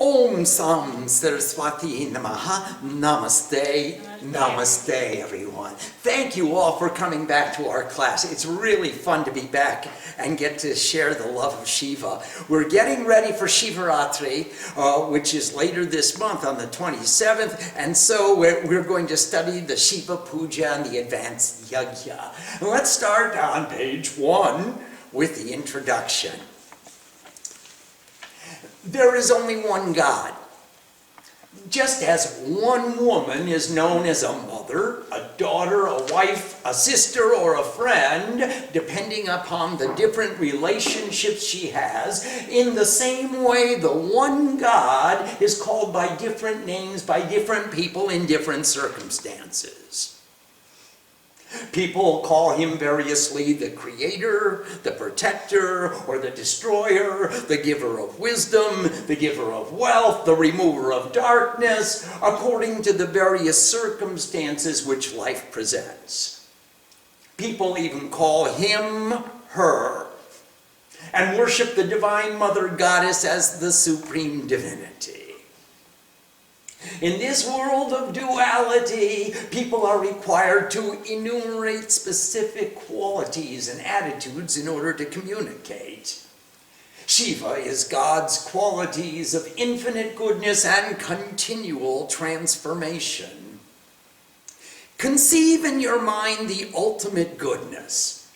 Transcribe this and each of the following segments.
Om Sam Saraswati Namaha. Namaste. Namaste, everyone. Thank you all for coming back to our class. It's really fun to be back and get to share the love of Shiva. We're getting ready for Shivaratri, which is later this month on the 27th, and so we're going to study the Shiva Puja and the advanced Yagya. Let's start on page 1 with the introduction. There is only one God. Just as one woman is known as a mother, a daughter, a wife, a sister, or a friend, depending upon the different relationships she has, in the same way the one God is called by different names by different people in different circumstances. People call him variously the creator, the protector, or the destroyer, the giver of wisdom, the giver of wealth, the remover of darkness, according to the various circumstances which life presents. People even call him her, and worship the Divine Mother Goddess as the supreme divinity. In this world of duality, people are required to enumerate specific qualities and attitudes in order to communicate. Shiva is God's qualities of infinite goodness and continual transformation. Conceive in your mind the ultimate goodness.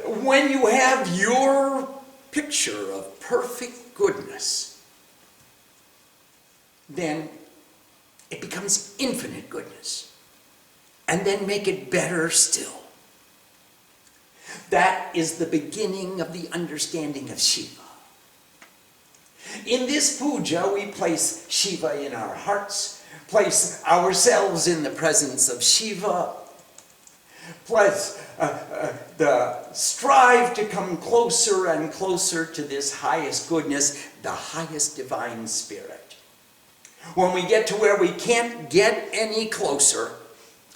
When you have your picture of perfect goodness, then it becomes infinite goodness. And then make it better still. That is the beginning of the understanding of Shiva. In this puja, we place Shiva in our hearts, place ourselves in the presence of Shiva, strive to come closer and closer to this highest goodness, the highest divine spirit. When we get to where we can't get any closer,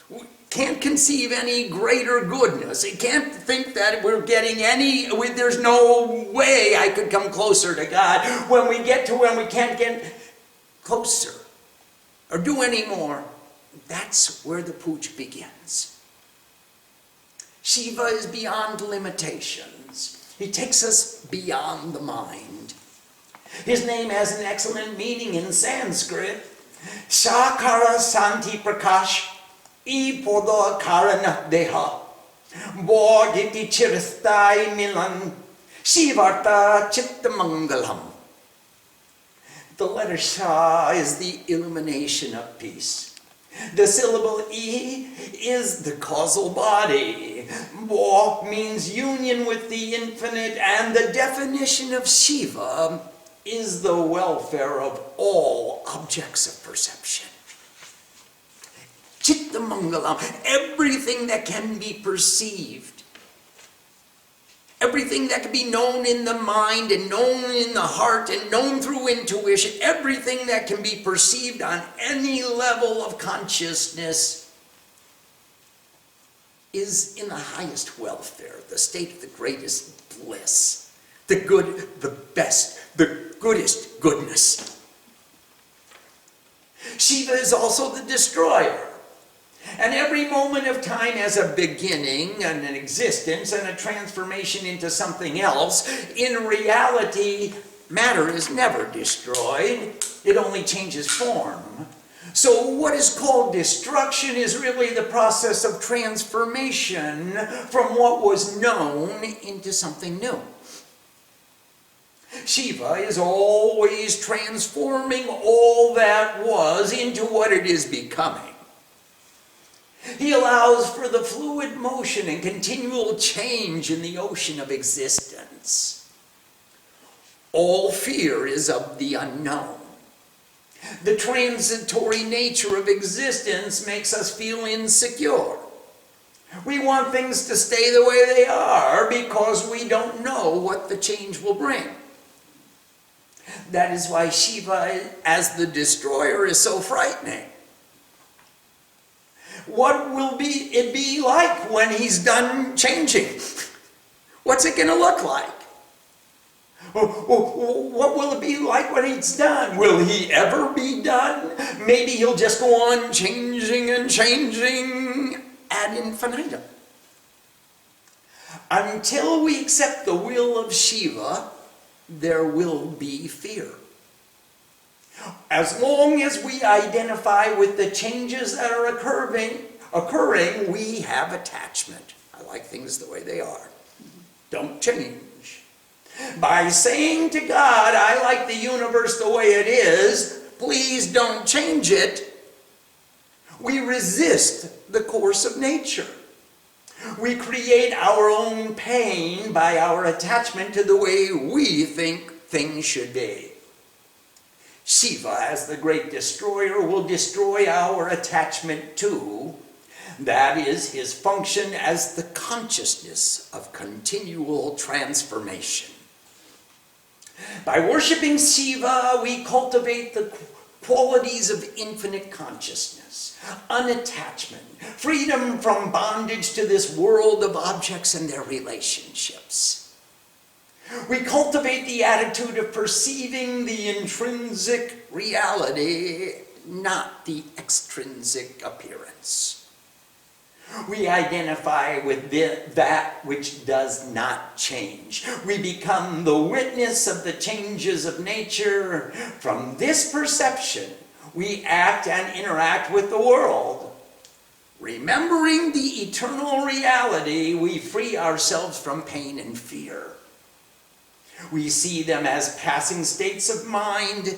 we can't conceive any greater goodness, we can't think that we're getting there's no way I could come closer to God. When we get to when we can't get closer or do any more, that's where the puja begins. Shiva is beyond limitations. He takes us beyond the mind. His name has an excellent meaning in Sanskrit. Shakara Santi Prakash I Poda Karana Deha Bodhiti Chiristai Milan Shivarta Chittamangalam. The letter Sha is the illumination of peace. The syllable I is the causal body. Bo means union with the infinite, and the definition of Shiva is the welfare of all objects of perception. Chittamangalam, everything that can be perceived, everything that can be known in the mind and known in the heart and known through intuition, everything that can be perceived on any level of consciousness is in the highest welfare, the state of the greatest bliss, the good, the best, the goodest goodness. Shiva is also the destroyer. And every moment of time has a beginning and an existence and a transformation into something else. In reality, matter is never destroyed. It only changes form. So what is called destruction is really the process of transformation from what was known into something new. Shiva is always transforming all that was into what it is becoming. He allows for the fluid motion and continual change in the ocean of existence. All fear is of the unknown. The transitory nature of existence makes us feel insecure. We want things to stay the way they are because we don't know what the change will bring. That is why Shiva, as the destroyer, is so frightening. What will it be like when he's done changing? What's it going to look like? What will it be like when it's done? Will he ever be done? Maybe he'll just go on changing and changing ad infinitum. Until we accept the will of Shiva, there will be fear. As long as we identify with the changes that are occurring, we have attachment. I like things the way they are. Don't change. By saying to God, I like the universe the way it is, please don't change it, we resist the course of nature. We create our own pain by our attachment to the way we think things should be. Shiva, as the great destroyer, will destroy our attachment too. That is his function as the consciousness of continual transformation. By worshiping Shiva, we cultivate the qualities of infinite consciousness, unattachment, freedom from bondage to this world of objects and their relationships. We cultivate the attitude of perceiving the intrinsic reality, not the extrinsic appearance. We identify with that which does not change. We become the witness of the changes of nature. From this perception, we act and interact with the world. Remembering the eternal reality, we free ourselves from pain and fear. We see them as passing states of mind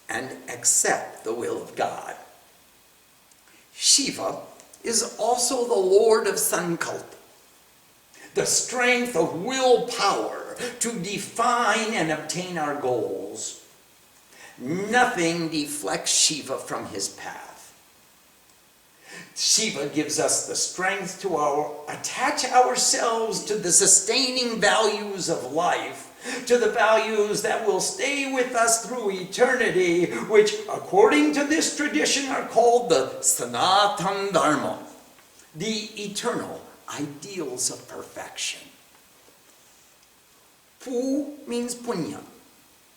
and accept the will of God. Shiva is also the Lord of Sankalpa, the strength of willpower to define and obtain our goals. Nothing deflects Shiva from his path. Shiva gives us the strength to attach ourselves to the sustaining values of life, to the values that will stay with us through eternity, which, according to this tradition, are called the Sanatana Dharma, the eternal ideals of perfection. Pu means punya,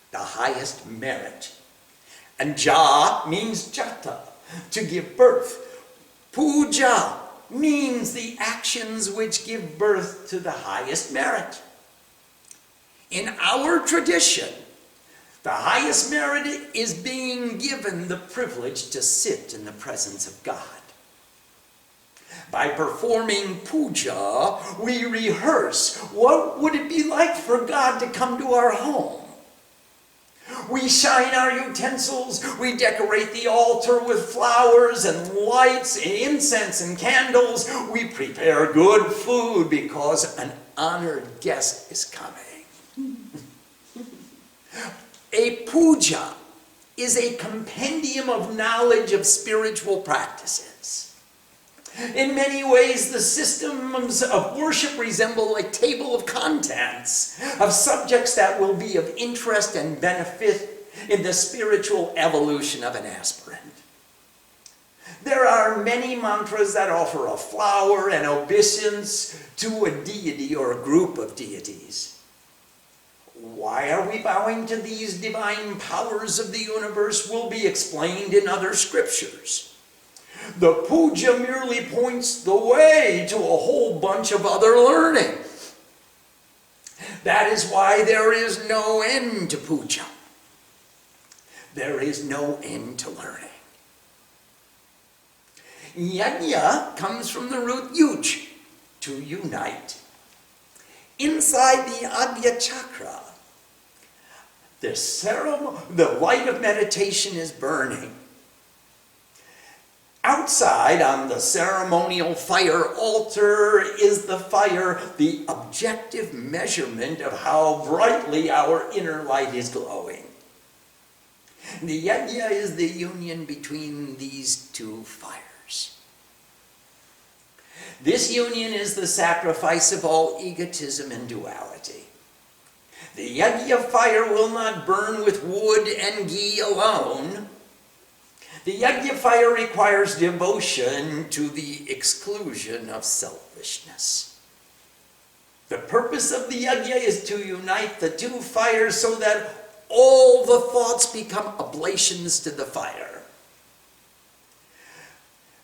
the highest merit, and ja means jata, to give birth. Puja means the actions which give birth to the highest merit. In our tradition, the highest merit is being given the privilege to sit in the presence of God. By performing puja, we rehearse what would it be like for God to come to our home. We shine our utensils, we decorate the altar with flowers and lights, incense and candles. We prepare good food because an honored guest is coming. A puja is a compendium of knowledge of spiritual practices. In many ways, the systems of worship resemble a table of contents of subjects that will be of interest and benefit in the spiritual evolution of an aspirant. There are many mantras that offer a flower and obeisance to a deity or a group of deities. Why are we bowing to these divine powers of the universe will be explained in other scriptures. The puja merely points the way to a whole bunch of other learning. That is why there is no end to puja. There is no end to learning. Yagya comes from the root yuj, to unite. Inside the Yagya chakra, the light of meditation is burning. Outside on the ceremonial fire altar is the fire, the objective measurement of how brightly our inner light is glowing. The Yajna is the union between these two fires. This union is the sacrifice of all egotism and duality. The Yagya fire will not burn with wood and ghee alone. The Yagya fire requires devotion to the exclusion of selfishness. The purpose of the Yagya is to unite the two fires so that all the thoughts become oblations to the fire.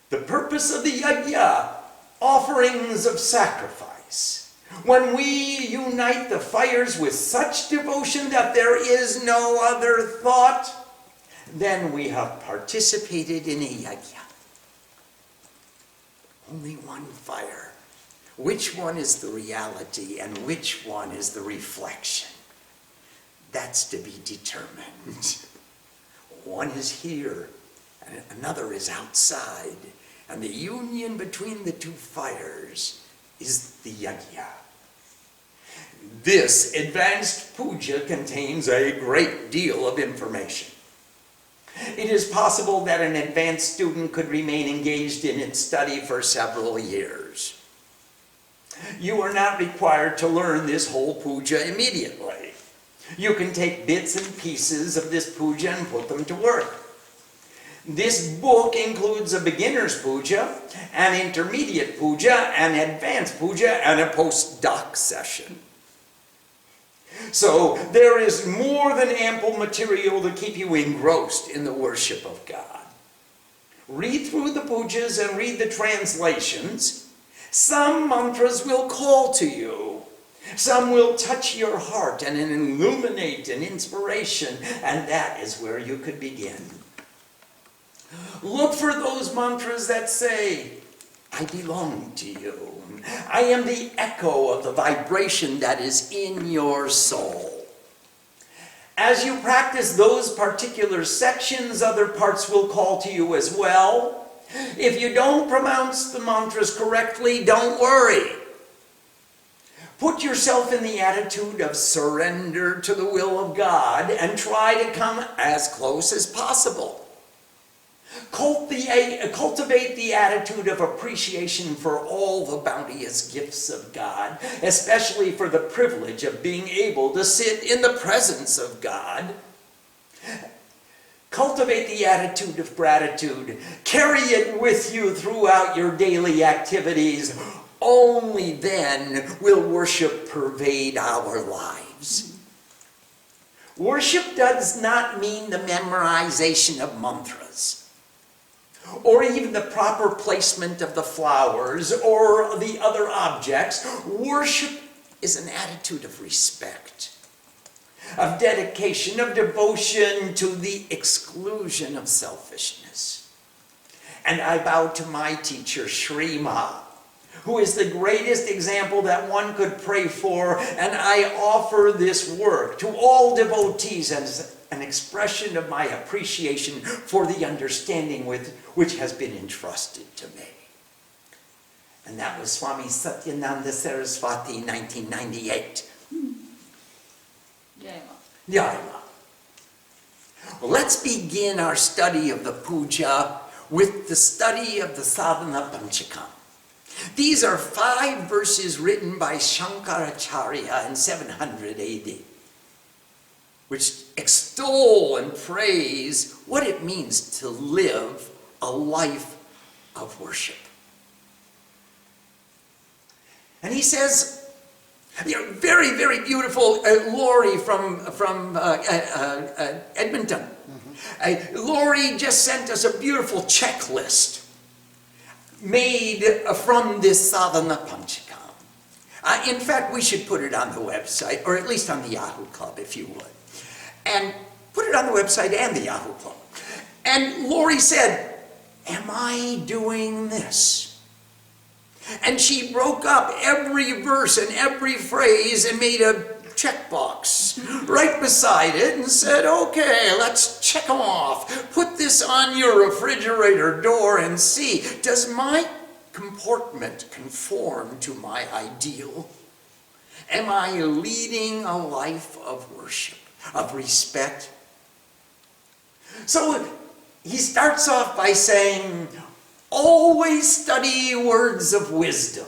The purpose of the Yagya, offerings of sacrifice. When we unite the fires with such devotion that there is no other thought, then we have participated in a Yagya. Only one fire. Which one is the reality and which one is the reflection? That's to be determined. One is here and another is outside. And the union between the two fires is the Yagya. This advanced puja contains a great deal of information. It is possible that an advanced student could remain engaged in its study for several years. You are not required to learn this whole puja immediately. You can take bits and pieces of this puja and put them to work. This book includes a beginner's puja, an intermediate puja, an advanced puja, and a post-doc session. So there is more than ample material to keep you engrossed in the worship of God. Read through the pujas and read the translations. Some mantras will call to you. Some will touch your heart and illuminate an inspiration, and that is where you could begin. Look for those mantras that say, I belong to you. I am the echo of the vibration that is in your soul. As you practice those particular sections, other parts will call to you as well. If you don't pronounce the mantras correctly, don't worry. Put yourself in the attitude of surrender to the will of God and try to come as close as possible. Cultivate the attitude of appreciation for all the bounteous gifts of God, especially for the privilege of being able to sit in the presence of God. Cultivate the attitude of gratitude. Carry it with you throughout your daily activities. Only then will worship pervade our lives. Worship does not mean the memorization of mantras, or even the proper placement of the flowers or the other objects. Worship is an attitude of respect, of dedication, of devotion to the exclusion of selfishness. And I bow to my teacher, Sri Ma, who is the greatest example that one could pray for, and I offer this work to all devotees as an expression of my appreciation for the understanding which has been entrusted to me. And that was Swami Satyananda Saraswati, 1998. Yajna. Well, let's begin our study of the puja with the study of the Sadhana Panchakam. These are 5 verses written by Shankaracharya in 700 AD, which extol and praise what it means to live a life of worship. And he says, very, very beautiful, Lori from Edmonton. Lori just sent us a beautiful checklist made from this Sadhana Panchakam. In fact, we should put it on the website, or at least on the Yahoo Club, if you would. And put it on the website and the Yahoo Club. And Lori said, am I doing this? And she broke up every verse and every phrase and made a checkbox right beside it and said, okay, let's check them off. Put this on your refrigerator door and see, does my comportment conform to my ideal? Am I leading a life of worship, of respect? So he starts off by saying, always study words of wisdom.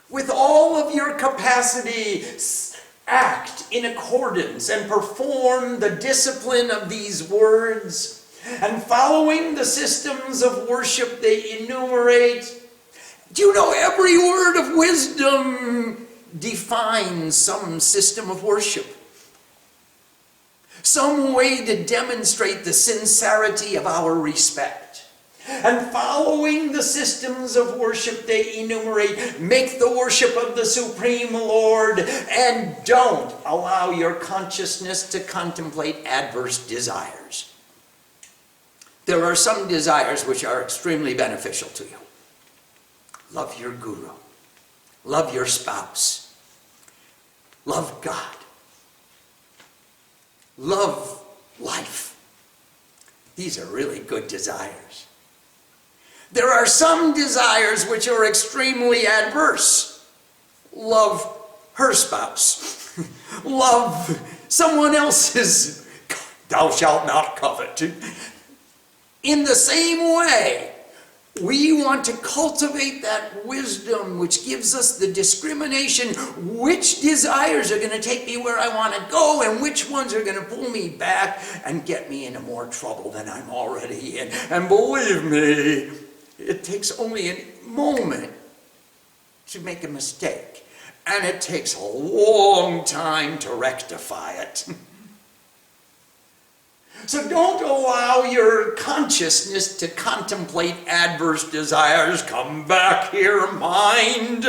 With all of your capacity, act in accordance and perform the discipline of these words. And following the systems of worship they enumerate, do you know every word of wisdom define some system of worship, some way to demonstrate the sincerity of our respect. And following the systems of worship they enumerate, make the worship of the Supreme Lord, and don't allow your consciousness to contemplate adverse desires. There are some desires which are extremely beneficial to you. Love your guru. Love your spouse. Love God. Love life. These are really good desires. There are some desires which are extremely adverse. Love her spouse. Love someone else's. Thou shalt not covet. In the same way, we want to cultivate that wisdom which gives us the discrimination. Which desires are going to take me where I want to go, and which ones are going to pull me back and get me into more trouble than I'm already in. And believe me, it takes only a moment to make a mistake, and it takes a long time to rectify it. So don't allow your consciousness to contemplate adverse desires. Come back here, mind.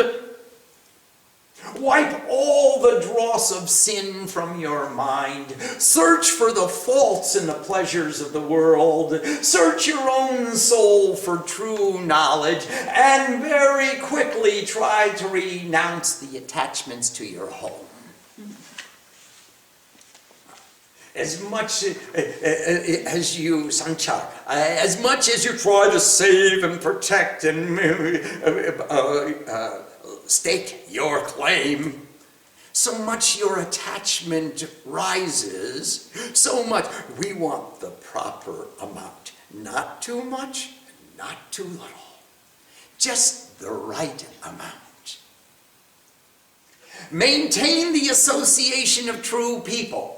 Wipe all the dross of sin from your mind. Search for the faults and the pleasures of the world. Search your own soul for true knowledge, and very quickly try to renounce the attachments to your home. As much as you, Sanchar, as much as you try to save and protect and stake your claim, so much your attachment rises, so much we want the proper amount. Not too much, not too little. Just the right amount. Maintain the association of true people.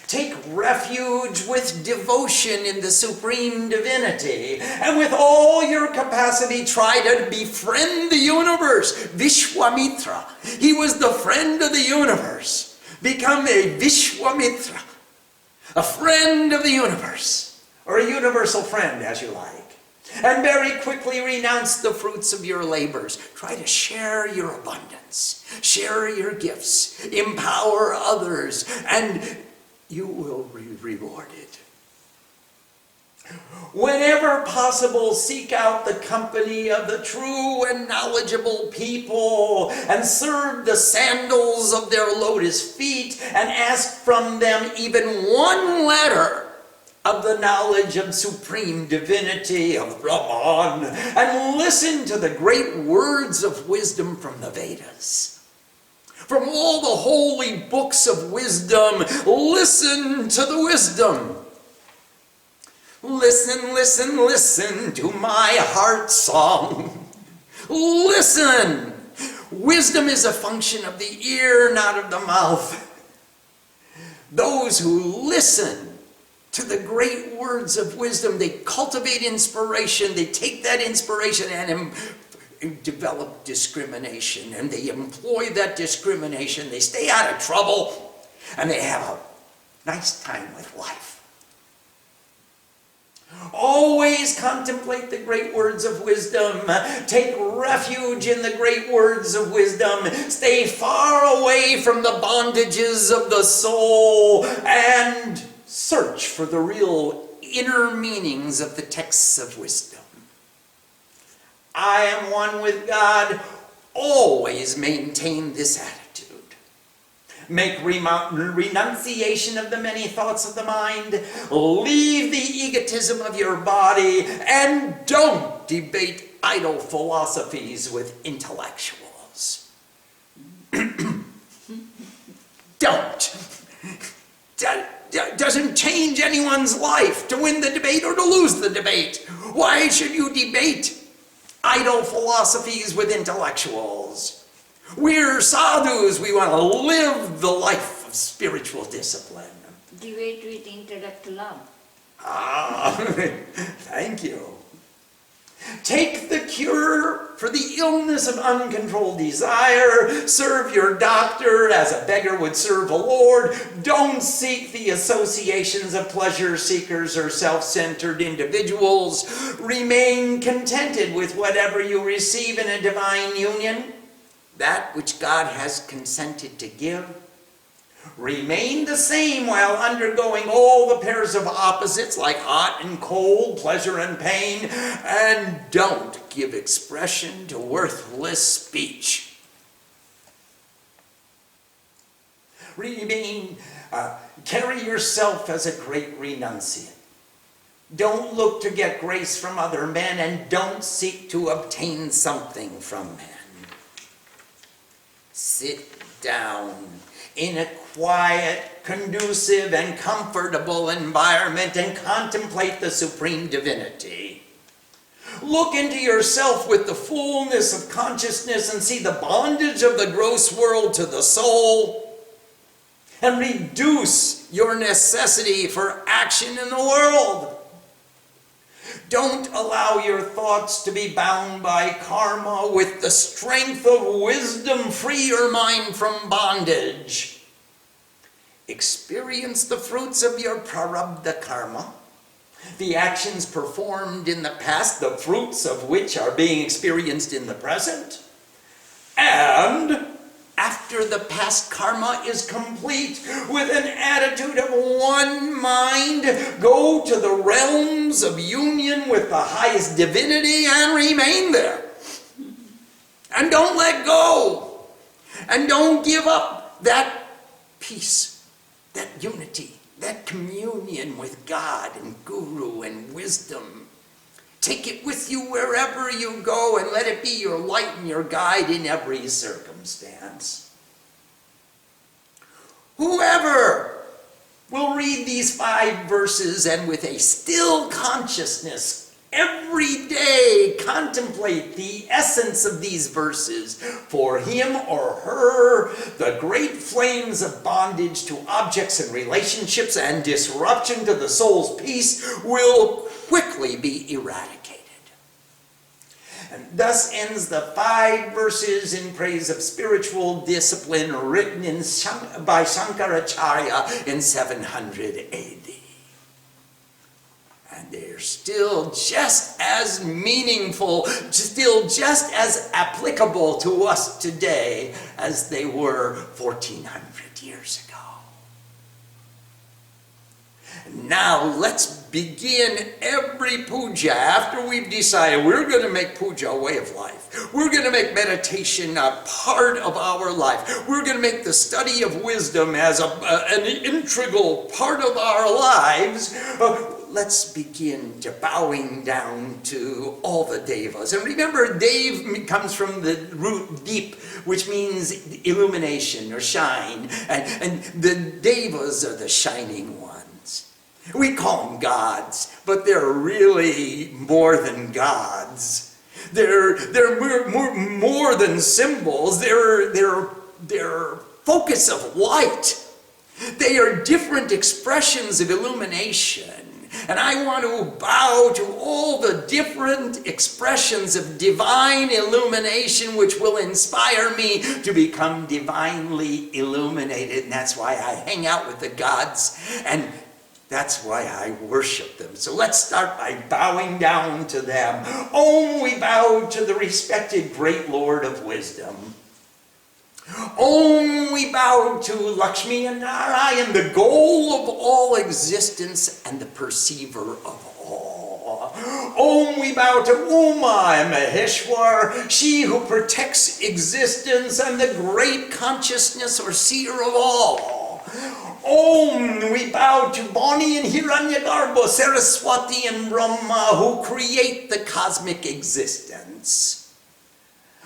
Take refuge with devotion in the Supreme Divinity, and with all your capacity try to befriend the universe. Vishwamitra. He was the friend of the universe. Become a Vishwamitra, a friend of the universe, or a universal friend as you like. And very quickly renounce the fruits of your labors. Try to share your abundance, share your gifts, empower others, and you will be rewarded. Whenever possible, seek out the company of the true and knowledgeable people, and serve the sandals of their lotus feet, and ask from them even one letter of the knowledge of Supreme Divinity, of Brahman, and listen to the great words of wisdom from the Vedas. From all the holy books of wisdom, listen to the wisdom. Listen, listen, listen to my heart song. Listen. Wisdom is a function of the ear, not of the mouth. Those who listen to the great words of wisdom, they cultivate inspiration. They take that inspiration and develop discrimination, and they employ that discrimination. They stay out of trouble, and they have a nice time with life. Always contemplate the great words of wisdom. Take refuge in the great words of wisdom. Stay far away from the bondages of the soul, and search for the real inner meanings of the texts of wisdom. I am one with God. Always maintain this attitude. Make renunciation of the many thoughts of the mind. Leave the egotism of your body. And don't debate idle philosophies with intellectuals. Don't. Doesn't change anyone's life to win the debate or to lose the debate. Why should you debate idle philosophies with intellectuals? We're sadhus. We want to live the life of spiritual discipline. Debate with intellect love. Ah, thank you. Take the cure for the illness of uncontrolled desire. Serve your doctor as a beggar would serve a lord. Don't seek the associations of pleasure seekers or self-centered individuals. Remain contented with whatever you receive in a divine union, that which God has consented to give. Remain the same while undergoing all the pairs of opposites like hot and cold, pleasure and pain, and don't give expression to worthless speech. Carry yourself as a great renunciant. Don't look to get grace from other men, and don't seek to obtain something from men. Sit down in a quiet, conducive, and comfortable environment and contemplate the supreme divinity. Look into yourself with the fullness of consciousness and see the bondage of the gross world to the soul, and reduce your necessity for action in the world. Don't allow your thoughts to be bound by karma. With the strength of wisdom, free your mind from bondage. Experience the fruits of your prarabdha karma, the actions performed in the past, the fruits of which are being experienced in the present. And after the past karma is complete, with an attitude of one mind, go to the realms of union with the highest divinity and remain there. And don't let go. And don't give up that peace, that unity, that communion with God and Guru and wisdom. Take it with you wherever you go, and let it be your light and your guide in every circumstance. Whoever will read these 5 verses and with a still consciousness every day contemplate the essence of these verses, for him or her, the great flames of bondage to objects and relationships and disruption to the soul's peace will quickly be eradicated. And thus ends the 5 verses in praise of spiritual discipline written by Shankaracharya in 700 AD. And they're still just as meaningful, still just as applicable to us today as they were 1400 years ago. Now let's begin every puja after we've decided we're going to make puja a way of life. We're going to make meditation a part of our life. We're going to make the study of wisdom as an integral part of our lives. Let's begin to bowing down to all the devas. And remember, dev comes from the root deep, which means illumination or shine. And the devas are the shining ones. We call them gods, but they're really more than gods. They're more than symbols. They're focus of light. They are different expressions of illumination. And I want to bow to all the different expressions of divine illumination which will inspire me to become divinely illuminated. And that's why I hang out with the gods, and that's why I worship them. So let's start by bowing down to them. Om, we bow to the respected great Lord of wisdom. Om, we bow to Lakshmi and Narayan, the goal of all existence and the perceiver of all. Om, we bow to Uma and Maheshwar, she who protects existence and the great consciousness or seer of all. Om, we bow to Bani and Hiranyagarbha, Saraswati and Brahma, who create the cosmic existence.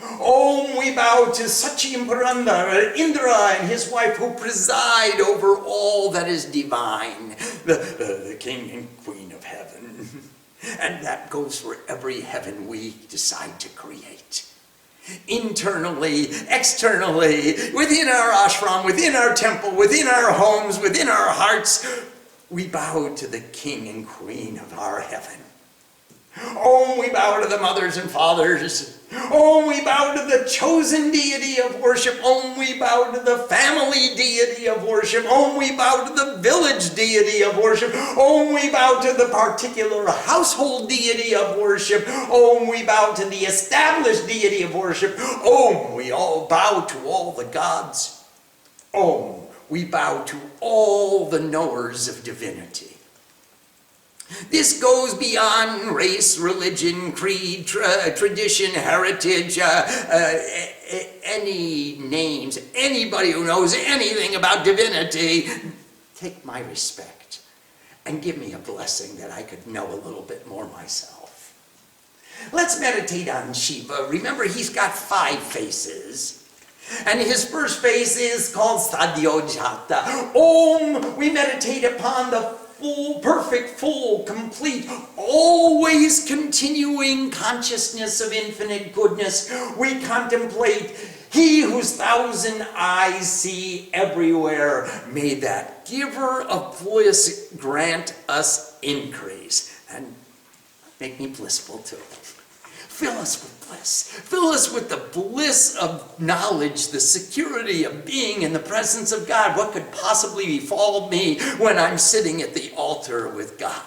Om, we bow to Sachi and Purandara, Indra and his wife, who preside over all that is divine, the king and queen of heaven. And that goes for every heaven we decide to create. Internally, externally, within our ashram, within our temple, within our homes, within our hearts, we bow to the king and queen of our heaven. Om, we bow to the mothers and fathers. Om, we bow to the chosen deity of worship. Om, we bow to the family deity of worship. Om, we bow to the village deity of worship. Om, we bow to the particular household deity of worship. Om, we bow to the established deity of worship. Om, we all bow to all the gods. Om, we bow to all the knowers of divinity. This goes beyond race, religion, creed, tradition, heritage, any names, anybody who knows anything about divinity. Take my respect and give me a blessing that I could know a little bit more myself. Let's meditate on Shiva. Remember, he's got 5 faces. And his first face is called Sadyojata. Om, we meditate upon the full, perfect, full, complete, always continuing consciousness of infinite goodness. We contemplate he whose 1,000 eyes see everywhere. May that giver of bliss grant us increase and make me blissful too. Fill us with bliss. Fill us with the bliss of knowledge, the security of being in the presence of God. What could possibly befall me when I'm sitting at the altar with God?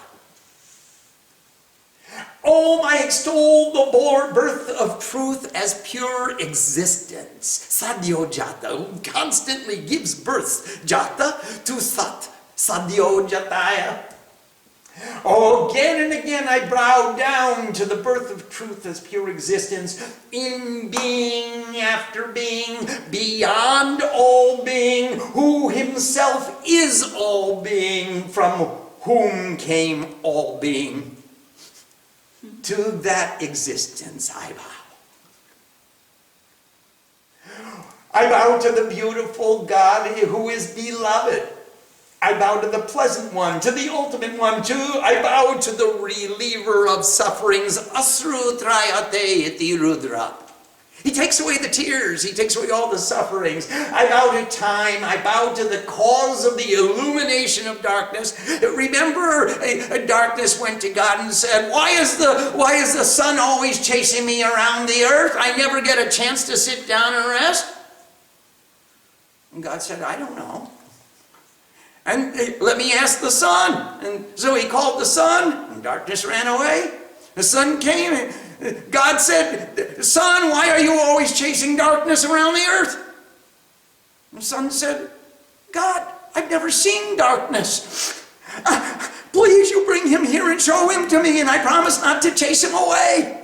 Oh, I extol the birth of truth as pure existence. Sadyojata, who constantly gives birth, jata, to sat, sadyojataya. Oh, again and again I bow down to the birth of truth as pure existence, in being, after being, beyond all being, who himself is all being, from whom came all being. To that existence I bow. I bow to the beautiful God who is beloved. I bow to the pleasant one, to the ultimate one, I bow to the reliever of sufferings, Asru Trayate iti Rudra. He takes away the tears, he takes away all the sufferings. I bow to time, I bow to the cause of the illumination of darkness. Remember, darkness went to God and said, why is the sun always chasing me around the earth? I never get a chance to sit down and rest. And God said, I don't know. And let me ask the sun. And so he called the sun, and darkness ran away. The sun came, and God said, sun, why are you always chasing darkness around the earth? And the sun said, God, I've never seen darkness. Please, you bring him here and show him to me, and I promise not to chase him away.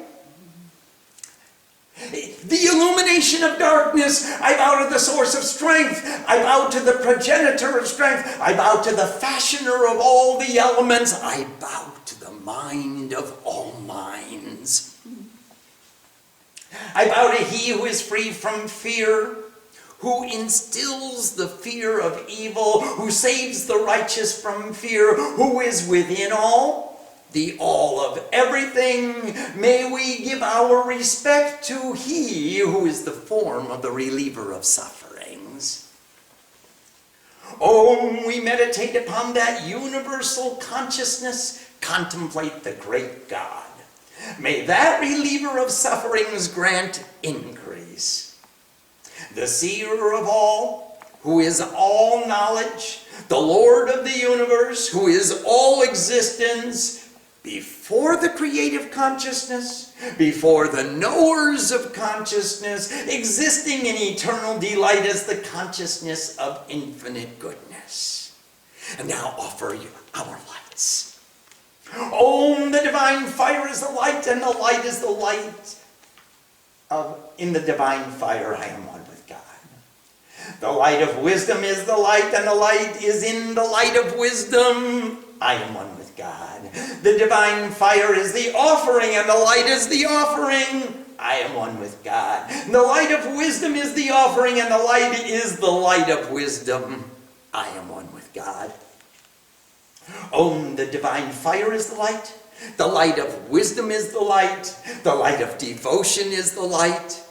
The illumination of darkness, I bow to the source of strength. I bow to the progenitor of strength. I bow to the fashioner of all the elements. I bow to the mind of all minds. I bow to he who is free from fear, who instills the fear of evil, who saves the righteous from fear, who is within all, the all of everything. May we give our respect to he who is the form of the reliever of sufferings. Om, we meditate upon that universal consciousness, contemplate the great God. May that reliever of sufferings grant increase. The seer of all, who is all knowledge, the Lord of the universe, who is all existence, before the creative consciousness, before the knowers of consciousness, existing in eternal delight as the consciousness of infinite goodness. And now offer you our lights. Om, the divine fire is the light, and the light is the light. In the divine fire I am one with God. The light of wisdom is the light, and the light is in the light of wisdom. I am one with God. The divine fire is the offering, and the light is the offering. I am one with God. The light of wisdom is the offering, and the light is the light of wisdom. I am one with God. Om, the divine fire is the light of wisdom is the light of devotion is the light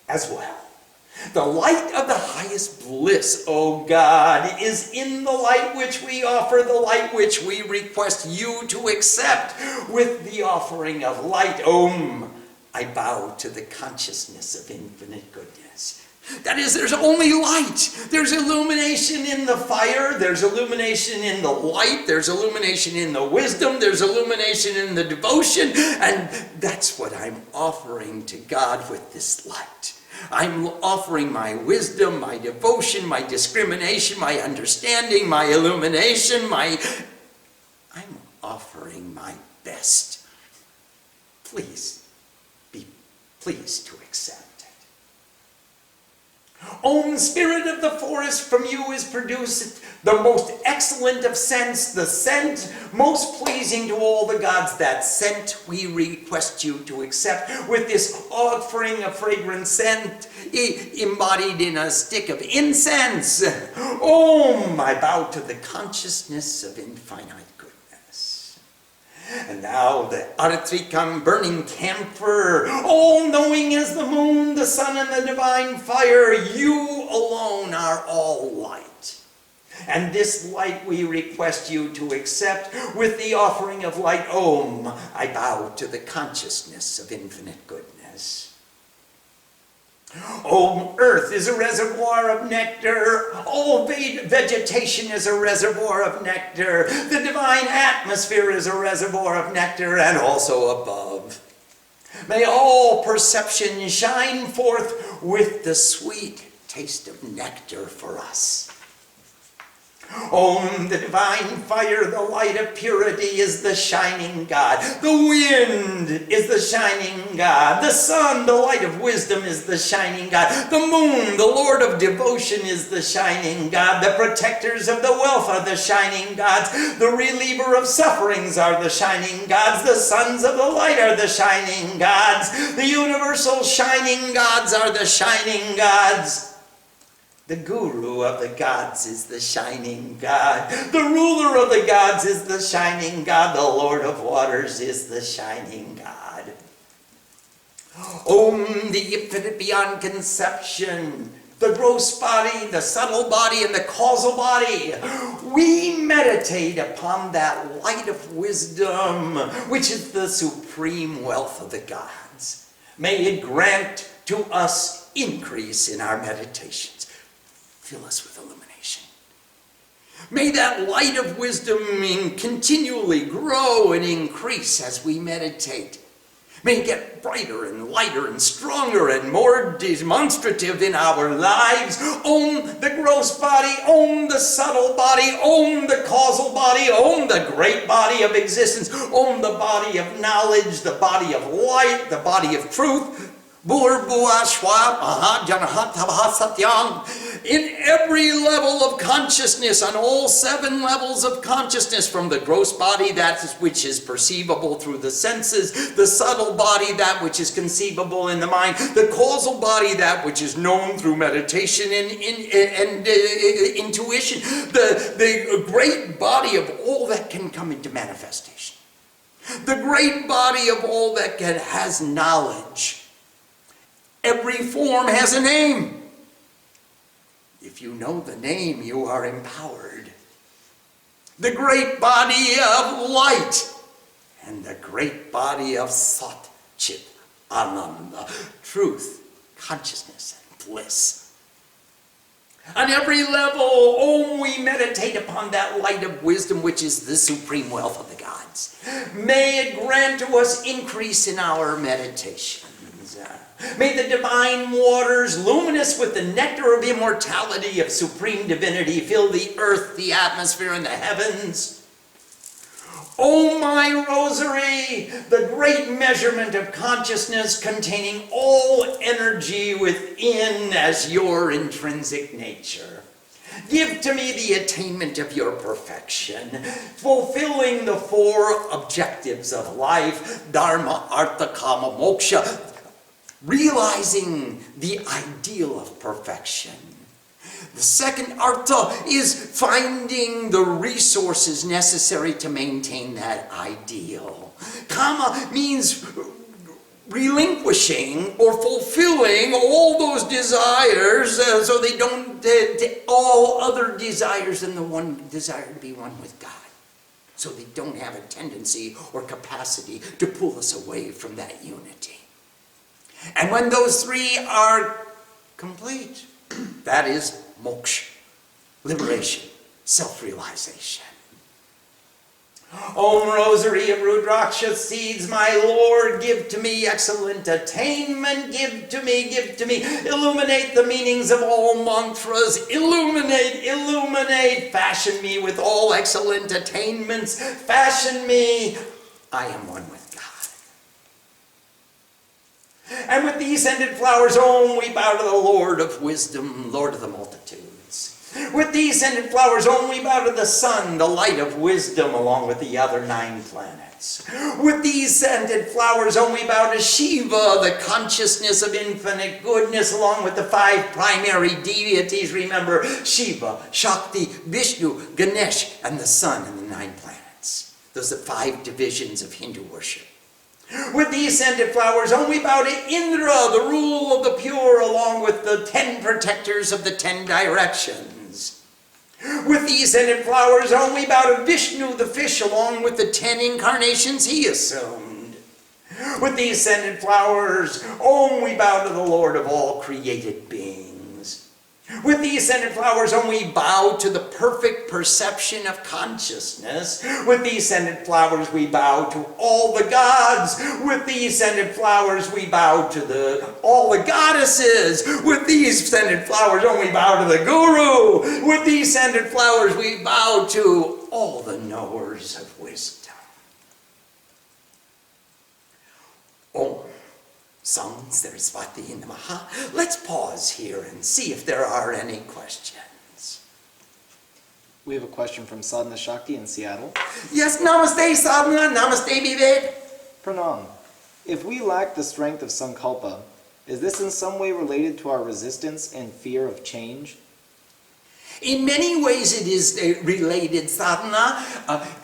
as well. The light of the highest bliss, O God, is in the light which we offer, the light which we request you to accept. With the offering of light, Om, I bow to the consciousness of infinite goodness. That is, there's only light. There's illumination in the fire. There's illumination in the light. There's illumination in the wisdom. There's illumination in the devotion. And that's what I'm offering to God with this light. I'm offering my wisdom, my devotion, my discrimination, my understanding, my illumination, I'm offering my best. Please, be pleased to accept. Om, spirit of the forest, from you is produced the most excellent of scents, the scent most pleasing to all the gods. That scent we request you to accept. With this offering of fragrant scent embodied in a stick of incense. Om, I bow to the consciousness of infinite goodness. And now the Aritrikam burning camphor, all-knowing as the moon, the sun, and the divine fire, you alone are all light. And this light we request you to accept. With the offering of light, Om, I bow to the consciousness of infinite goodness. Om, earth is a reservoir of nectar. All vegetation is a reservoir of nectar. The divine atmosphere is a reservoir of nectar, and also above. May all perception shine forth with the sweet taste of nectar for us. Om, the divine fire, the light of purity is the shining God. The wind is the shining God. The sun, the light of wisdom, is the shining God. The moon, the Lord of devotion, is the shining God. The protectors of the wealth are the shining gods. The reliever of sufferings are the shining gods. The sons of the light are the shining gods. The universal shining gods are the shining gods. The guru of the gods is the shining God. The ruler of the gods is the shining God. The Lord of waters is the shining God. Om, the infinite beyond conception, the gross body, the subtle body, and the causal body. We meditate upon that light of wisdom, which is the supreme wealth of the gods. May it grant to us increase in our meditations. Fill us with illumination. May that light of wisdom continually grow and increase as we meditate. May it get brighter and lighter and stronger and more demonstrative in our lives. Om, the gross body. Om, the subtle body. Om, the causal body. Om, the great body of existence. Om, the body of knowledge, the body of light, the body of truth. In every level of consciousness, on all 7 levels of consciousness, from the gross body, that which is perceivable through the senses, the subtle body, that which is conceivable in the mind, the causal body, that which is known through meditation and intuition, the great body of all that can come into manifestation, the great body of all that has knowledge. Every form has a name. If you know the name, you are empowered. The great body of light and the great body of Sat, Chit, Ananda, truth, consciousness, and bliss. On every level, Om, we meditate upon that light of wisdom, which is the supreme wealth of the gods. May it grant to us increase in our meditations. May the divine waters, luminous with the nectar of immortality, of supreme divinity, fill the earth, the atmosphere, and the heavens. O my rosary, the great measurement of consciousness, containing all energy within as your intrinsic nature. Give to me the attainment of your perfection, fulfilling the 4 objectives of life, Dharma, Artha, Kama, Moksha, realizing the ideal of perfection. The second artha is finding the resources necessary to maintain that ideal. Kama means relinquishing or fulfilling all those desires so they don't, all other desires than the one desire to be one with God. So they don't have a tendency or capacity to pull us away from that unity. And when those three are complete, that is moksha, liberation, self-realization. Om Rosary of Rudraksha seeds, my Lord, give to me excellent attainment, give to me, illuminate the meanings of all mantras, illuminate, fashion me with all excellent attainments, fashion me, I am one with God. And with these scented flowers, Om, we bow to the Lord of wisdom, Lord of the multitudes. With these scented flowers, Om, we bow to the sun, the light of wisdom, along with the other 9 planets. With these scented flowers, Om, we bow to Shiva, the consciousness of infinite goodness, along with the 5 primary deities. Remember, Shiva, Shakti, Vishnu, Ganesh, and the sun and the 9 planets. Those are 5 divisions of Hindu worship. With these scented flowers, Om, we bow to Indra, the rule of the pure, along with the 10 protectors of the 10 directions. With these scented flowers, Om, we bow to Vishnu, the fish, along with the 10 incarnations he assumed. With these scented flowers, Om, we bow to the Lord of all created beings. With these scented flowers, Om, we bow to the perfect perception of consciousness. With these scented flowers, we bow to all the gods. With these scented flowers, we bow to all the goddesses. With these scented flowers, Om, we bow to the Guru. With these scented flowers, we bow to all the knowers of wisdom. Om. Sang Saraswati Namaha. Let's pause here and see if there are any questions. We have a question from Sadhana Shakti in Seattle. Yes, Namaste Sadhana, Namaste Vivek. Pranam. If we lack the strength of Sankalpa, is this in some way related to our resistance and fear of change? In many ways it is related, Sadhana,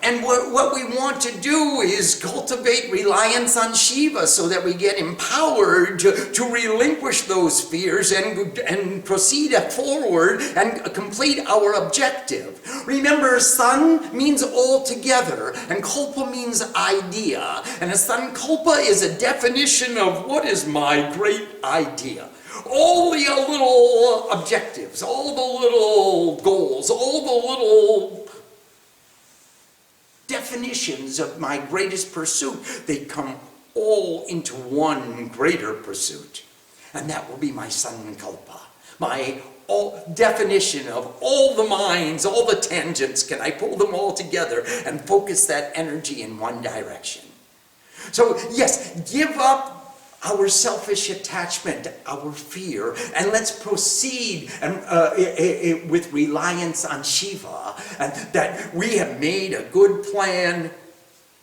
and what we want to do is cultivate reliance on Shiva so that we get empowered to relinquish those fears and proceed forward and complete our objective. Remember, San means all together, and Kalpa means idea, and a Sankalpa is a definition of what is my great idea. All the little objectives, all the little goals, all the little definitions of my greatest pursuit, they come all into one greater pursuit. And that will be my Sankalpa, my definition of all the minds, all the tangents. Can I pull them all together and focus that energy in one direction? So yes, give up our selfish attachment, our fear, and let's proceed with reliance on Shiva, and that we have made a good plan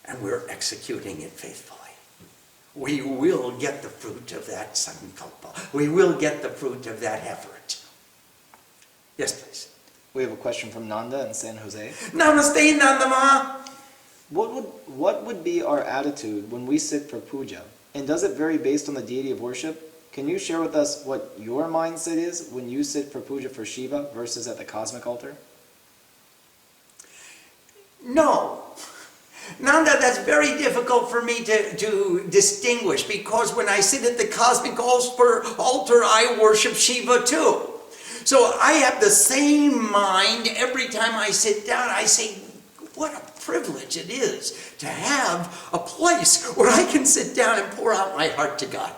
and we're executing it faithfully. We will get the fruit of that sankalpa. We will get the fruit of that effort. Yes, please. We have a question from Nanda in San Jose. Namaste, Nandama. What would be our attitude when we sit for puja? And does it vary based on the deity of worship? Can you share with us what your mindset is when you sit for puja for Shiva versus at the cosmic altar? No. Nanda, that's very difficult for me to distinguish, because when I sit at the cosmic altar, I worship Shiva too. So I have the same mind every time I sit down. I say, what a privilege it is to have a place where I can sit down and pour out my heart to God.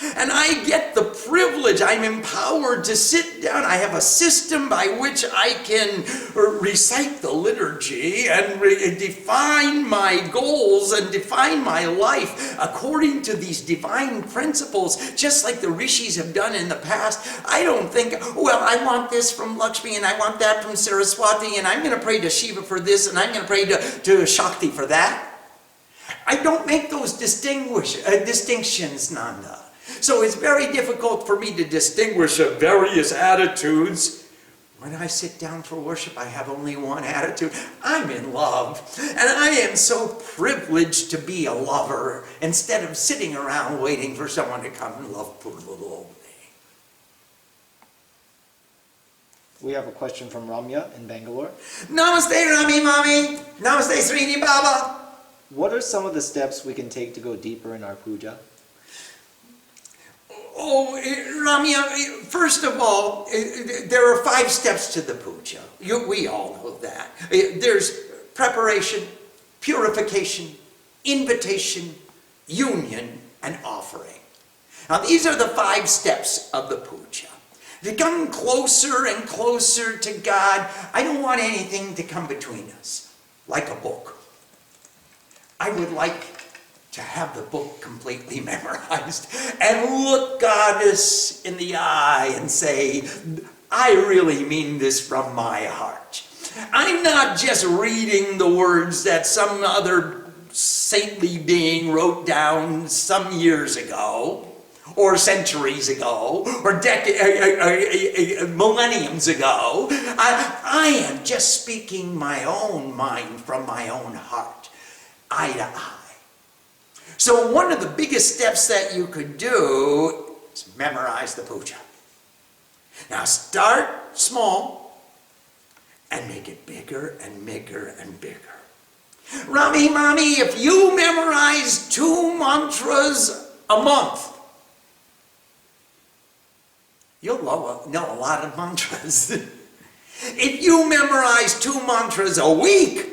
And I get the privilege, I'm empowered to sit down. I have a system by which I can recite the liturgy and define my goals and define my life according to these divine principles, just like the rishis have done in the past. I don't think, well, I want this from Lakshmi and I want that from Saraswati and I'm going to pray to Shiva for this and I'm going to pray to Shakti for that. I don't make those distinctions, Nanda. So it's very difficult for me to distinguish various attitudes When I sit down for worship, I have only one attitude. I'm in love. And I am so privileged to be a lover instead of sitting around waiting for someone to come and love poor little old me. We have a question from Ramya in Bangalore. Namaste, Rami Mami. Namaste, Srini Baba. What are some of the steps we can take to go deeper in our puja? Oh, Ramya, first of all, there are 5 steps to the puja. We all know that. There's preparation, purification, invitation, union, and offering. Now, these are the 5 steps of the puja. To come closer and closer to God, I don't want anything to come between us, like a book. I would like to have the book completely memorized and look Goddess in the eye and say, I really mean this from my heart. I'm not just reading the words that some other saintly being wrote down some years ago, or centuries ago, or millenniums ago. I am just speaking my own mind from my own heart, eye to eye. So one of the biggest steps that you could do is memorize the puja. Now start small and make it bigger and bigger and bigger. Rami Mami, if you memorize 2 mantras a month, you'll know a lot of mantras. If you memorize 2 mantras a week,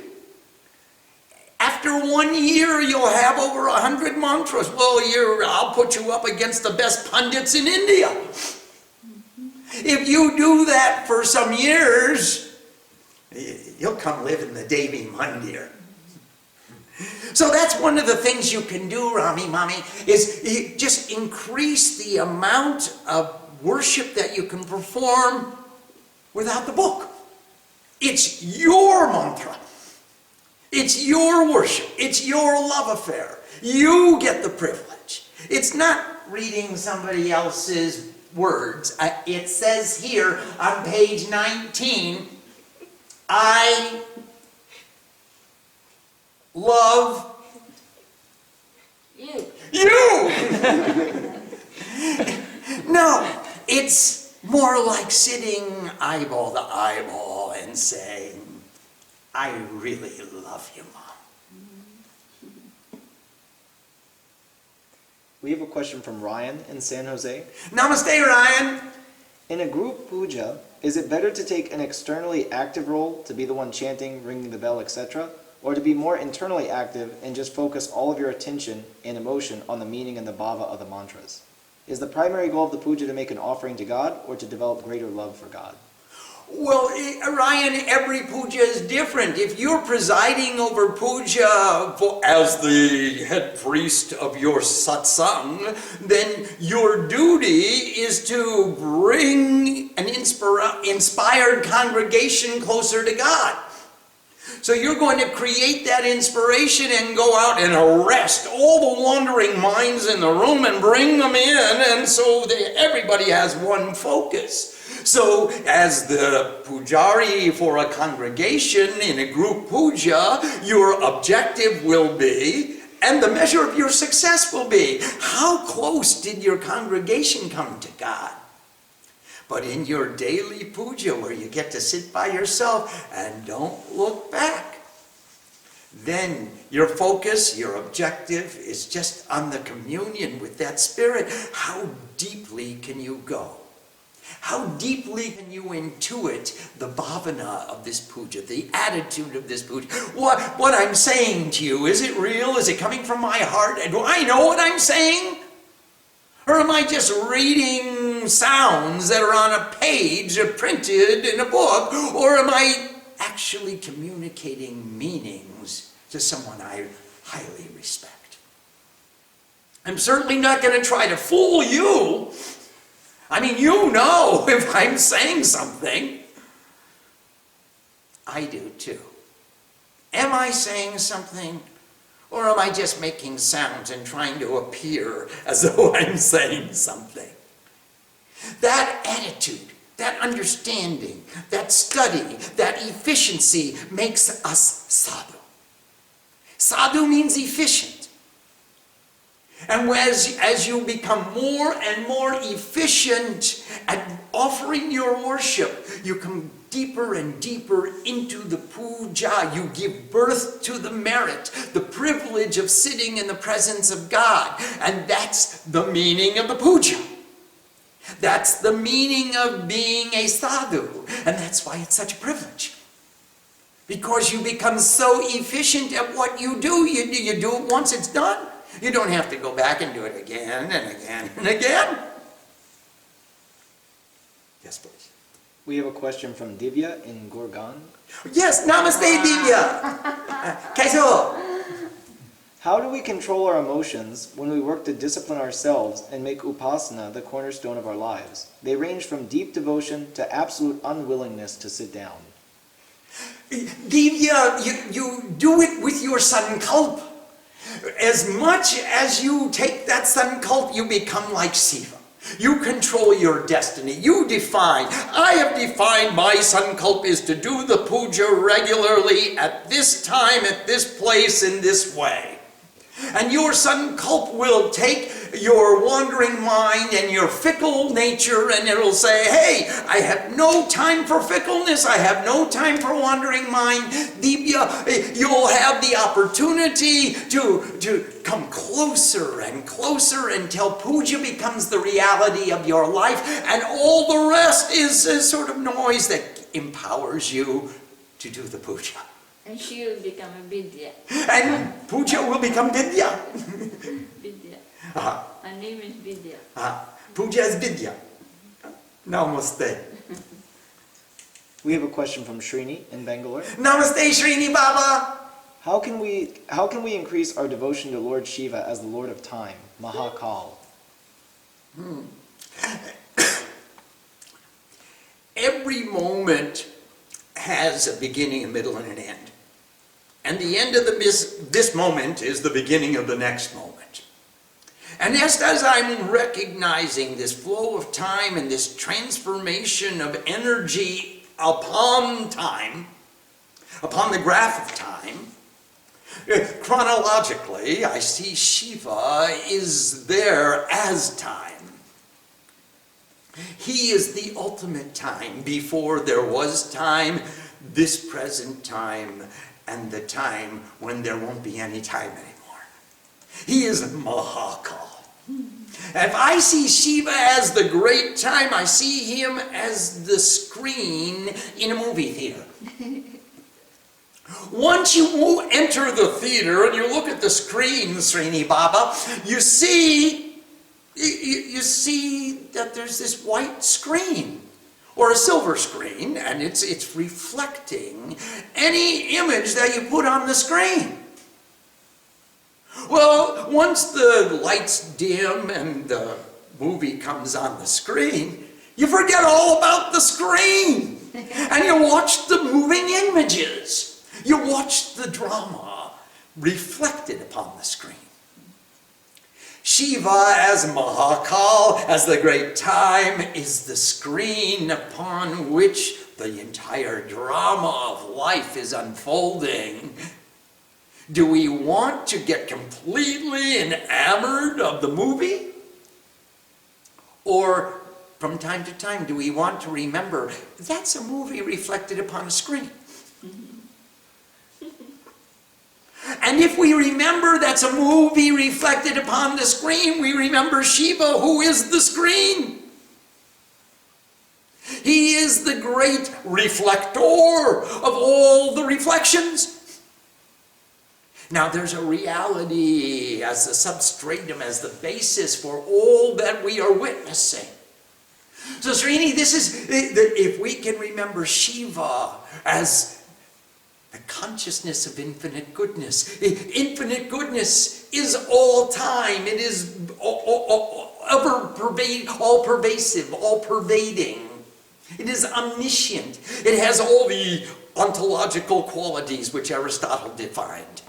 after 1 year, you'll have over 100 mantras. Well, I'll put you up against the best pundits in India. If you do that for some years, you'll come live in the Devi Mandir. So that's one of the things you can do, Rami Mami, is just increase the amount of worship that you can perform without the book. It's your mantra. It's your worship. It's your love affair. You get the privilege. It's not reading somebody else's words. It says here on page 19, I love you. No, it's more like sitting eyeball to eyeball and saying, I really love you, Mom. We have a question from Ryan in San Jose. Namaste, Ryan. In a group puja, is it better to take an externally active role, to be the one chanting, ringing the bell, etc., or to be more internally active and just focus all of your attention and emotion on the meaning and the bhava of the mantras? Is the primary goal of the puja to make an offering to God or to develop greater love for God? Well, Ryan, every puja is different. If you're presiding over puja as the head priest of your satsang, then your duty is to bring an inspired congregation closer to God. So you're going to create that inspiration and go out and arrest all the wandering minds in the room and bring them in, and so everybody has one focus. So as the pujari for a congregation in a group puja, your objective will be, and the measure of your success will be, how close did your congregation come to God? But in your daily puja, where you get to sit by yourself and don't look back, then your focus, your objective is just on the communion with that spirit. How deeply can you go? How deeply can you intuit the bhavana of this puja, the attitude of this puja? What I'm saying to you, is it real? Is it coming from my heart? And do I know what I'm saying? Or am I just reading sounds that are on a page printed in a book? Or am I actually communicating meanings to someone I highly respect? I'm certainly not going to try to fool you. I mean, you know if I'm saying something. I do too. Am I saying something? Or am I just making sounds and trying to appear as though I'm saying something? That attitude that understanding, that study, that efficiency makes us sadhu. Sadhu means efficient. And as you become more and more efficient at offering your worship, you come deeper and deeper into the puja. You give birth to the merit, the privilege of sitting in the presence of God. And that's the meaning of the puja. That's the meaning of being a sadhu. And that's why it's such a privilege. Because you become so efficient at what you do. You do it once, it's done. You don't have to go back and do it again and again and again. Yes, please. We have a question from Divya in Gorgan. Yes, namaste, Divya. Kaiso. How do we control our emotions when we work to discipline ourselves and make upasana the cornerstone of our lives? They range from deep devotion to absolute unwillingness to sit down. Divya, you do it with your sankalpa. As much as you take that sankalpa, you become like Shiva. You control your destiny. You define. I have defined my sankalpa is to do the puja regularly at this time, at this place, in this way. And your sankalpa will take your wandering mind and your fickle nature, and it'll say, hey, I have no time for fickleness. I have no time for wandering mind. Divya, you'll have the opportunity to come closer and closer until puja becomes the reality of your life, and all the rest is a sort of noise that empowers you to do the puja. And she will become a vidya. And puja will become vidya. Vidya. Uh-huh. Her name is Vidya. Puja is vidya. Namaste. We have a question from Srini in Bangalore. Namaste, Srini Baba. How can we increase our devotion to Lord Shiva as the Lord of Time, Mahakal? Every moment has a beginning, a middle, and an end. And the end of this moment is the beginning of the next moment. And just as I'm recognizing this flow of time and this transformation of energy upon time, upon the graph of time, chronologically, I see Shiva is there as time. He is the ultimate time. Before there was time, this present time, and the time when there won't be any time anymore. He is Mahakal. If I see Shiva as the great time, I see him as the screen in a movie theater. Once you enter the theater and you look at the screen, Srini Baba, you see that there's this white screen or a silver screen, and it's reflecting any image that you put on the screen. Well, once the lights dim and the movie comes on the screen, you forget all about the screen. And you watch the moving images. You watch the drama reflected upon the screen. Shiva as Mahakal, as the great time, is the screen upon which the entire drama of life is unfolding. Do we want to get completely enamored of the movie? Or from time to time, do we want to remember that's a movie reflected upon a screen? And if we remember that's a movie reflected upon the screen, we remember Shiva, who is the screen. He is the great reflector of all the reflections. Now there's a reality as the substratum, as the basis for all that we are witnessing. So Srini, this is, if we can remember Shiva as the consciousness of infinite goodness. Infinite goodness is all time. It is all-pervasive, all-pervading. It is omniscient. It has all the ontological qualities which Aristotle defined.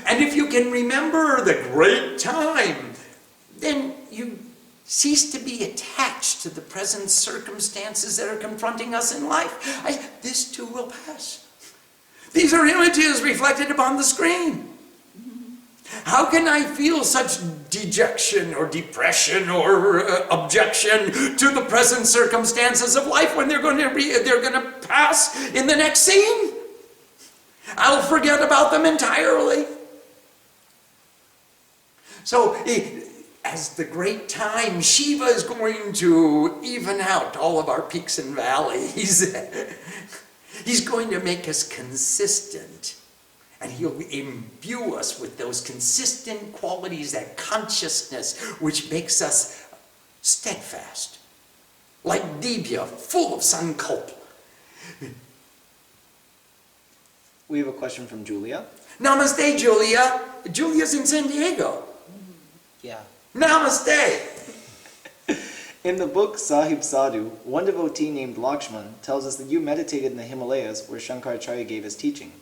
And if you can remember the great time, then you cease to be attached to the present circumstances that are confronting us in life. This too will pass. These are images reflected upon the screen. How can I feel such dejection or depression or objection to the present circumstances of life when they're going to pass in the next scene? I'll forget about them entirely. So, as the great time, Shiva is going to even out all of our peaks and valleys. He's going to make us consistent. And he'll imbue us with those consistent qualities, that consciousness which makes us steadfast. Like Divya, full of sankalpa. We have a question from Julia. Namaste, Julia. Julia's in San Diego. Yeah. Namaste. In the book Sahib Sadhu, one devotee named Lakshman tells us that you meditated in the Himalayas where Shankaracharya gave his teaching.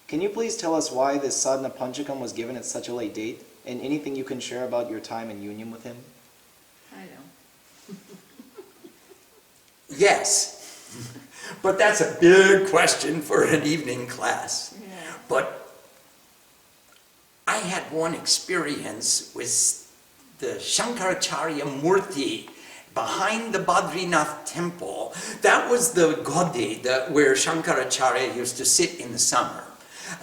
Can you please tell us why this Sadhana Panchakam was given at such a late date, and anything you can share about your time in union with him? I don't. Yes, but that's a big question for an evening class. Yeah. But I had one experience with the Shankaracharya Murti behind the Badrinath temple. That was the Godi where Shankaracharya used to sit in the summer.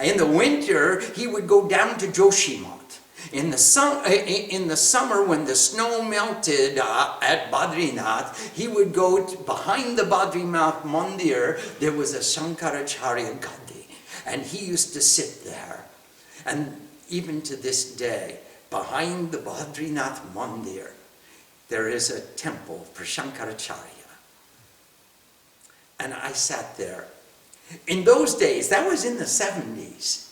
In the winter, he would go down to Joshimath. In the summer, when the snow melted at Badrinath, he would go behind the Badrinath Mandir. There was a Shankaracharya Gadi, and he used to sit there. And even to this day, behind the Badrinath Mandir, there is a temple for Shankaracharya. And I sat there. In those days, that was in the 70s.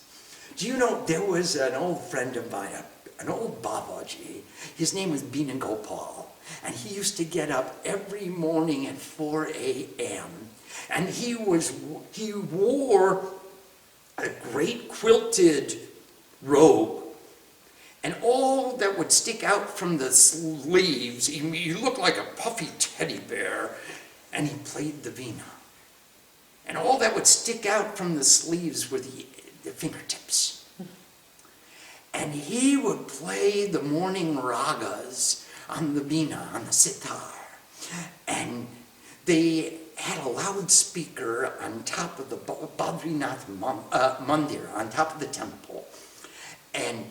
Do you know, there was an old friend of mine, an old Babaji. His name was Bina Gopal. And he used to get up every morning at 4 a.m. And he wore a great quilted robe. And all that would stick out from the sleeves, he looked like a puffy teddy bear. And he played the veena. And all that would stick out from the sleeves were the fingertips. And he would play the morning ragas on the veena, on the sitar. And they had a loudspeaker on top of the Badrinath Mandir, on top of the temple. And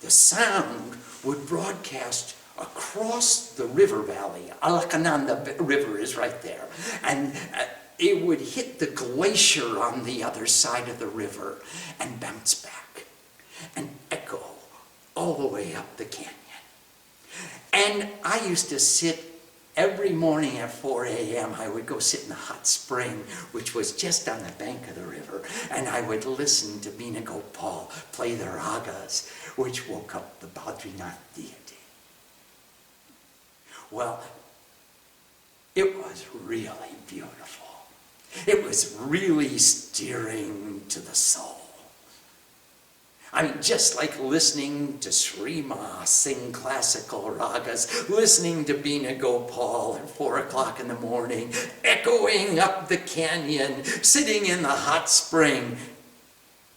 the sound would broadcast across the river valley. Alakananda River is right there. And it would hit the glacier on the other side of the river and bounce back and echo all the way up the canyon. And I used to sit every morning at 4 a.m. I would go sit in the hot spring, which was just on the bank of the river, and I would listen to Bina Gopal play the ragas, which woke up the Badrinath deity. Well, it was really beautiful. It was really stirring to the soul. I mean, just like listening to Srima sing classical ragas, listening to Bina Gopal at 4 o'clock in the morning, echoing up the canyon, sitting in the hot spring.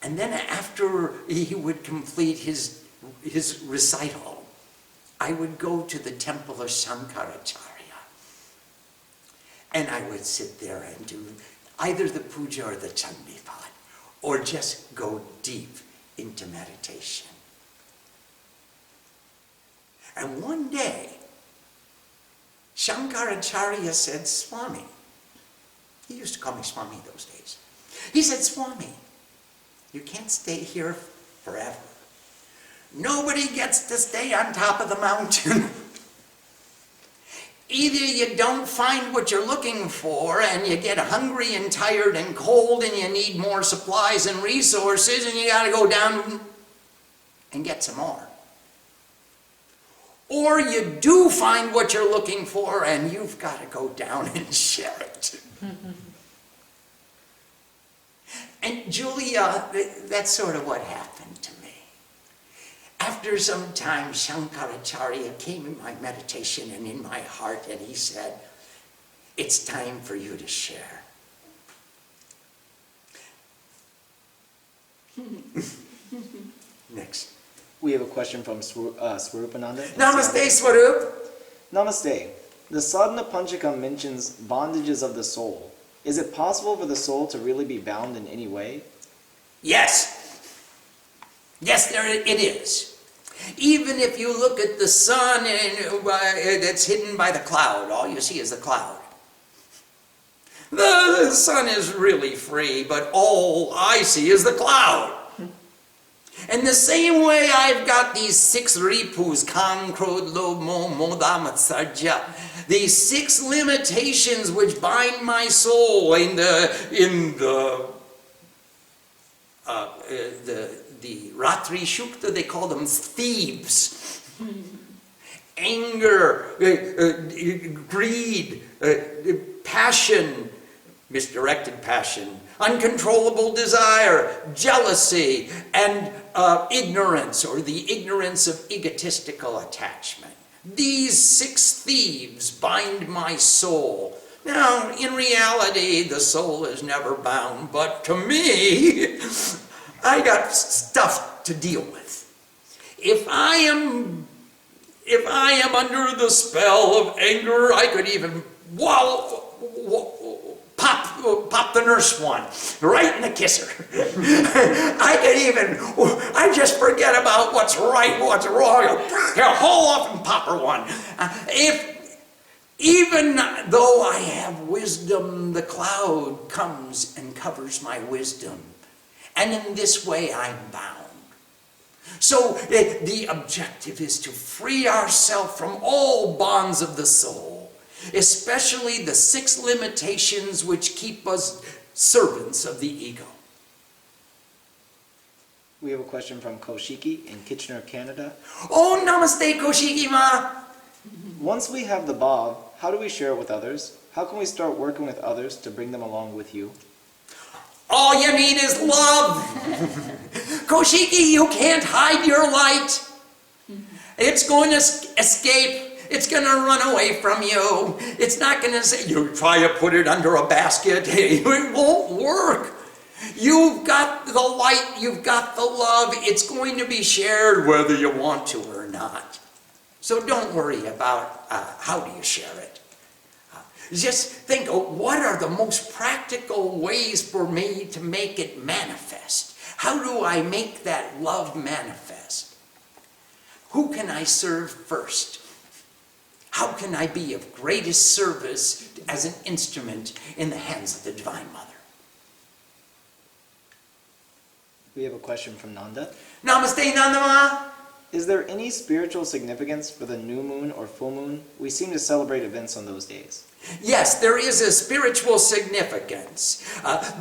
And then after he would complete his recital, I would go to the temple of Shankaracharya. And I would sit there and do either the puja or the chandipat, or just go deep into meditation. And one day, Shankaracharya said, Swami, he used to call me Swami those days. He said, Swami, you can't stay here forever. Nobody gets to stay on top of the mountain. Either you don't find what you're looking for and you get hungry and tired and cold and you need more supplies and resources and you got to go down and get some more. Or you do find what you're looking for and you've got to go down and share it. And Julia, that's sort of what happened to me. After after some time, Shankaracharya came in my meditation and in my heart, and he said, it's time for you to share. Next. We have a question from Swarupananda. Namaste, Swarup. Namaste. The Sadhana Panchakam mentions bondages of the soul. Is it possible for the soul to really be bound in any way? Yes. Yes, it is. Even if you look at the sun and that's hidden by the cloud, all you see is the cloud. The sun is really free, but all I see is the cloud. And the same way I've got these 6 ripus, Kam, Krodh, Lobh, Moh, Moda, Matsarja, these 6 limitations which bind my soul in the Ratri Shukta, they call them thieves. Anger, greed, passion, misdirected passion, uncontrollable desire, jealousy, and ignorance, or the ignorance of egotistical attachment. These 6 thieves bind my soul. Now, in reality, the soul is never bound, but to me, I got stuff to deal with. If I am under the spell of anger, I could even pop the nurse one right in the kisser. I just forget about what's right, what's wrong. I'll haul off and pop her one. Even though I have wisdom, the cloud comes and covers my wisdom. And in this way, I'm bound. So the objective is to free ourselves from all bonds of the soul, especially the 6 limitations which keep us servants of the ego. We have a question from Koshiki in Kitchener, Canada. Oh, namaste, Koshiki-ma. Once we have the bhav, how do we share it with others? How can we start working with others to bring them along with you? All you need is love. Koshiki, you can't hide your light. It's going to escape. It's going to run away from you. It's not going to say, you try to put it under a basket. It won't work. You've got the light. You've got the love. It's going to be shared whether you want to or not. So don't worry about how do you share it. Just think, what are the most practical ways for me to make it manifest? How do I make that love manifest? Who can I serve first? How can I be of greatest service as an instrument in the hands of the Divine Mother? We have a question from Nanda. Namaste, Nandama. Is there any spiritual significance for the new moon or full moon? We seem to celebrate events on those days. Yes, there is a spiritual significance.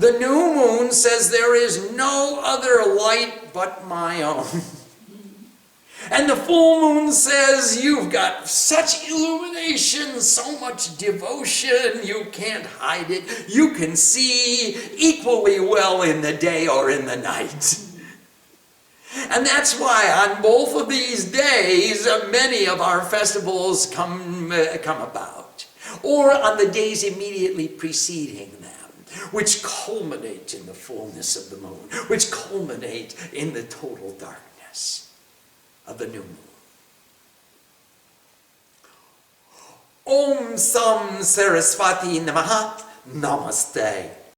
The new moon says there is no other light but my own. And the full moon says you've got such illumination, so much devotion, you can't hide it. You can see equally well in the day or in the night. And that's why on both of these days, many of our festivals come about. Or on the days immediately preceding them, which culminate in the fullness of the moon, which culminate in the total darkness of the new moon. Om Sam Saraswati Namaha. Namaste.